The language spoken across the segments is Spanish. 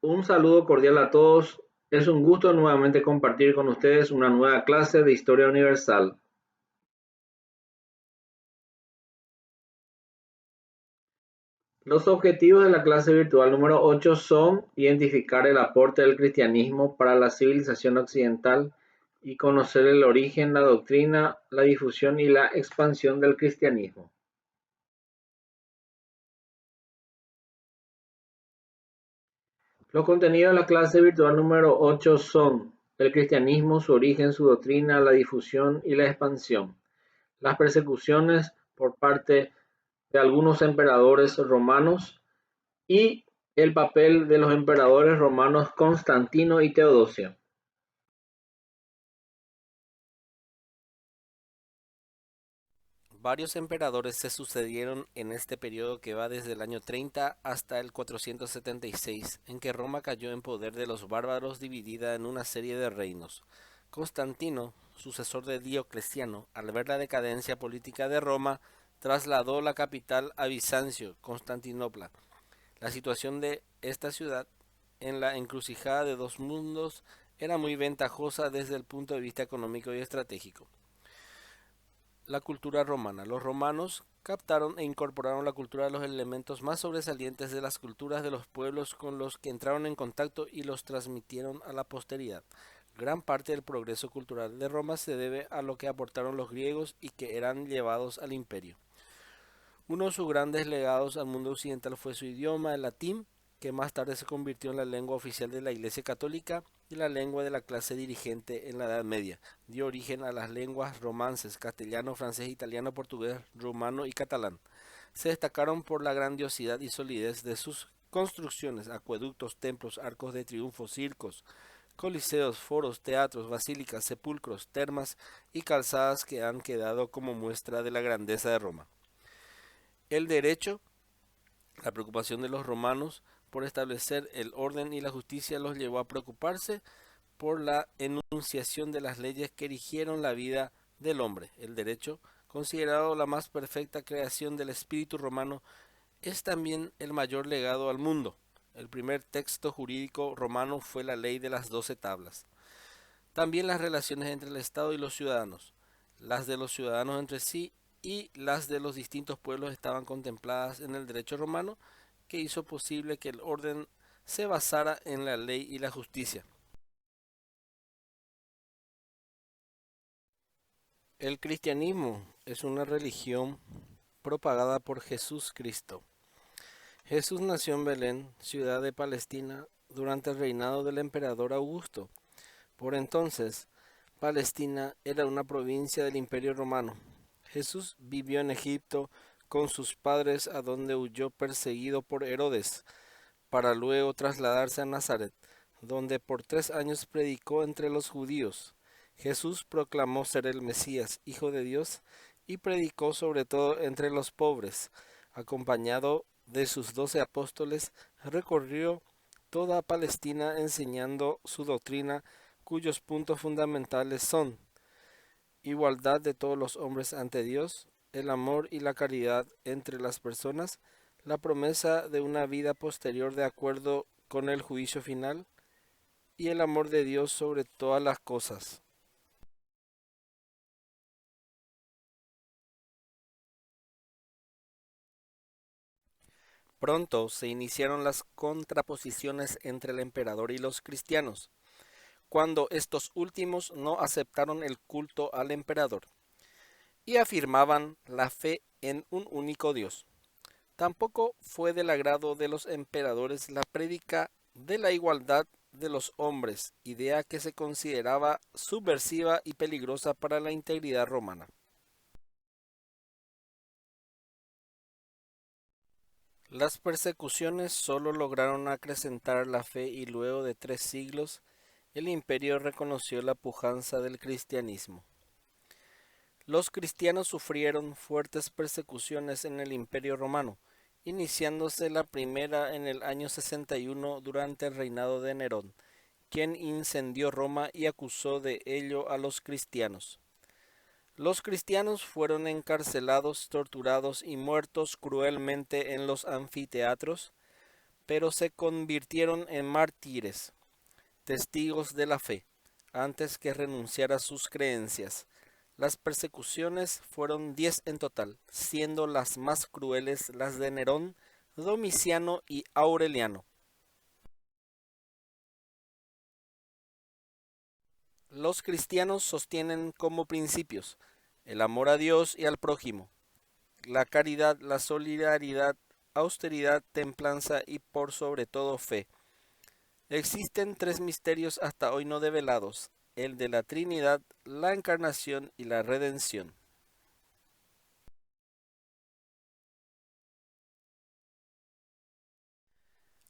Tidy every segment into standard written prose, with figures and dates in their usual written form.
Un saludo cordial a todos. Es un gusto nuevamente compartir con ustedes una nueva clase de Historia Universal. Los objetivos de la clase virtual número 8 son identificar el aporte del cristianismo para la civilización occidental y conocer el origen, la doctrina, la difusión y la expansión del cristianismo. Los contenidos de la clase virtual número 8 son el cristianismo, su origen, su doctrina, la difusión y la expansión. Las persecuciones por parte de algunos emperadores romanos y el papel de los emperadores romanos Constantino y Teodosio. Varios emperadores se sucedieron en este periodo que va desde el año 30 hasta el 476, en que Roma cayó en poder de los bárbaros dividida en una serie de reinos. Constantino, sucesor de Diocleciano, al ver la decadencia política de Roma, trasladó la capital a Bizancio, Constantinopla. La situación de esta ciudad en la encrucijada de dos mundos era muy ventajosa desde el punto de vista económico y estratégico. La cultura romana. Los romanos captaron e incorporaron la cultura de los elementos más sobresalientes de las culturas de los pueblos con los que entraron en contacto y los transmitieron a la posteridad. Gran parte del progreso cultural de Roma se debe a lo que aportaron los griegos y que eran llevados al imperio. Uno de sus grandes legados al mundo occidental fue su idioma, el latín, que más tarde se convirtió en la lengua oficial de la Iglesia Católica y la lengua de la clase dirigente en la Edad Media. Dio origen a las lenguas romances, castellano, francés, italiano, portugués, rumano y catalán. Se destacaron por la grandiosidad y solidez de sus construcciones, acueductos, templos, arcos de triunfo, circos, coliseos, foros, teatros, basílicas, sepulcros, termas y calzadas que han quedado como muestra de la grandeza de Roma. El derecho, la preocupación de los romanos por establecer el orden y la justicia los llevó a preocuparse por la enunciación de las leyes que rigieron la vida del hombre. El derecho, considerado la más perfecta creación del espíritu romano, es también el mayor legado al mundo. El primer texto jurídico romano fue la ley de las 12 tablas. También las relaciones entre el Estado y los ciudadanos, las de los ciudadanos entre sí y las de los distintos pueblos estaban contempladas en el derecho romano, que hizo posible que el orden se basara en la ley y la justicia. El cristianismo es una religión propagada por Jesús Cristo. Jesús nació en Belén, ciudad de Palestina, durante el reinado del emperador Augusto. Por entonces, Palestina era una provincia del Imperio Romano. Jesús vivió en Egipto con sus padres, a donde huyó perseguido por Herodes, para luego trasladarse a Nazaret, donde por 3 años predicó entre los judíos. Jesús proclamó ser el Mesías, Hijo de Dios, y predicó sobre todo entre los pobres. Acompañado de sus 12 apóstoles, recorrió toda Palestina enseñando su doctrina, cuyos puntos fundamentales son igualdad de todos los hombres ante Dios, el amor y la caridad entre las personas, la promesa de una vida posterior de acuerdo con el juicio final y el amor de Dios sobre todas las cosas. Pronto se iniciaron las contraposiciones entre el emperador y los cristianos, cuando estos últimos no aceptaron el culto al emperador y afirmaban la fe en un único Dios. Tampoco fue del agrado de los emperadores la prédica de la igualdad de los hombres, idea que se consideraba subversiva y peligrosa para la integridad romana. Las persecuciones solo lograron acrecentar la fe y luego de 3 siglos el imperio reconoció la pujanza del cristianismo. Los cristianos sufrieron fuertes persecuciones en el Imperio Romano, iniciándose la primera en el año 61 durante el reinado de Nerón, quien incendió Roma y acusó de ello a los cristianos. Los cristianos fueron encarcelados, torturados y muertos cruelmente en los anfiteatros, pero se convirtieron en mártires, testigos de la fe, antes que renunciar a sus creencias. Las persecuciones fueron 10 en total, siendo las más crueles las de Nerón, Domiciano y Aureliano. Los cristianos sostienen como principios el amor a Dios y al prójimo, la caridad, la solidaridad, austeridad, templanza y por sobre todo fe. Existen tres misterios hasta hoy no develados: el de la Trinidad, la Encarnación y la Redención.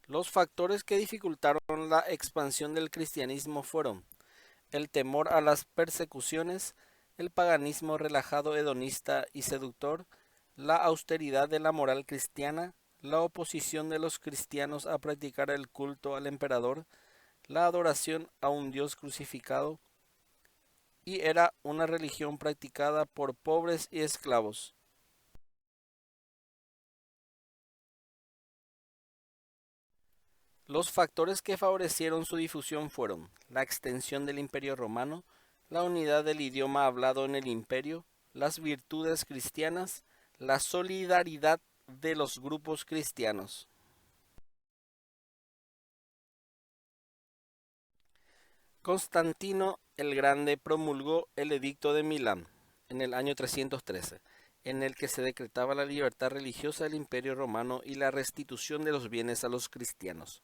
Los factores que dificultaron la expansión del cristianismo fueron el temor a las persecuciones, el paganismo relajado, hedonista y seductor, la austeridad de la moral cristiana, la oposición de los cristianos a practicar el culto al emperador, la adoración a un Dios crucificado, y era una religión practicada por pobres y esclavos. Los factores que favorecieron su difusión fueron la extensión del Imperio Romano, la unidad del idioma hablado en el imperio, las virtudes cristianas, la solidaridad de los grupos cristianos. Constantino el Grande promulgó el Edicto de Milán en el año 313, en el que se decretaba la libertad religiosa del Imperio Romano y la restitución de los bienes a los cristianos.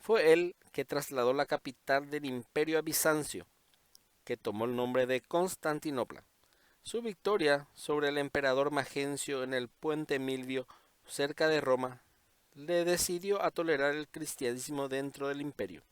Fue él que trasladó la capital del imperio a Bizancio, que tomó el nombre de Constantinopla. Su victoria sobre el emperador Magencio en el puente Milvio, cerca de Roma, le decidió a tolerar el cristianismo dentro del imperio.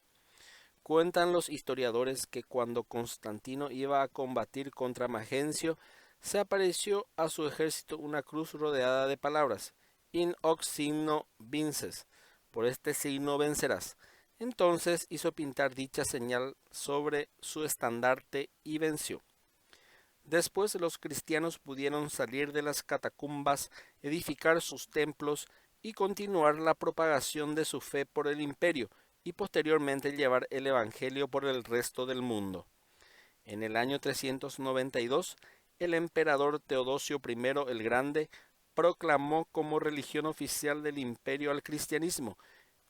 Cuentan los historiadores que cuando Constantino iba a combatir contra Magencio, se apareció a su ejército una cruz rodeada de palabras: In hoc signo vinces, por este signo vencerás. Entonces hizo pintar dicha señal sobre su estandarte y venció. Después los cristianos pudieron salir de las catacumbas, edificar sus templos y continuar la propagación de su fe por el imperio, y posteriormente llevar el evangelio por el resto del mundo. En el año 392, el emperador Teodosio I el Grande proclamó como religión oficial del imperio al cristianismo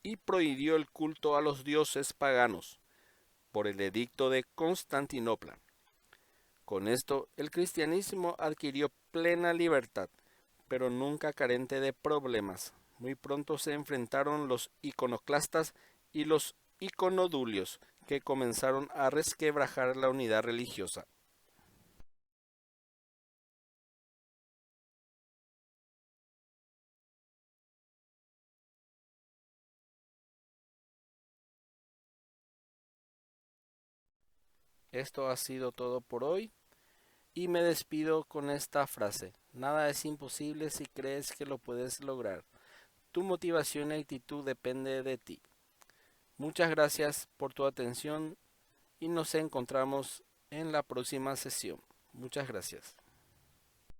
y prohibió el culto a los dioses paganos por el edicto de Constantinopla. Con esto, el cristianismo adquirió plena libertad, pero nunca carente de problemas. Muy pronto se enfrentaron los iconoclastas y los iconodulios, que comenzaron a resquebrajar la unidad religiosa. Esto ha sido todo por hoy y me despido con esta frase: nada es imposible si crees que lo puedes lograr. Tu motivación y actitud depende de ti. Muchas gracias por tu atención y nos encontramos en la próxima sesión. Muchas gracias.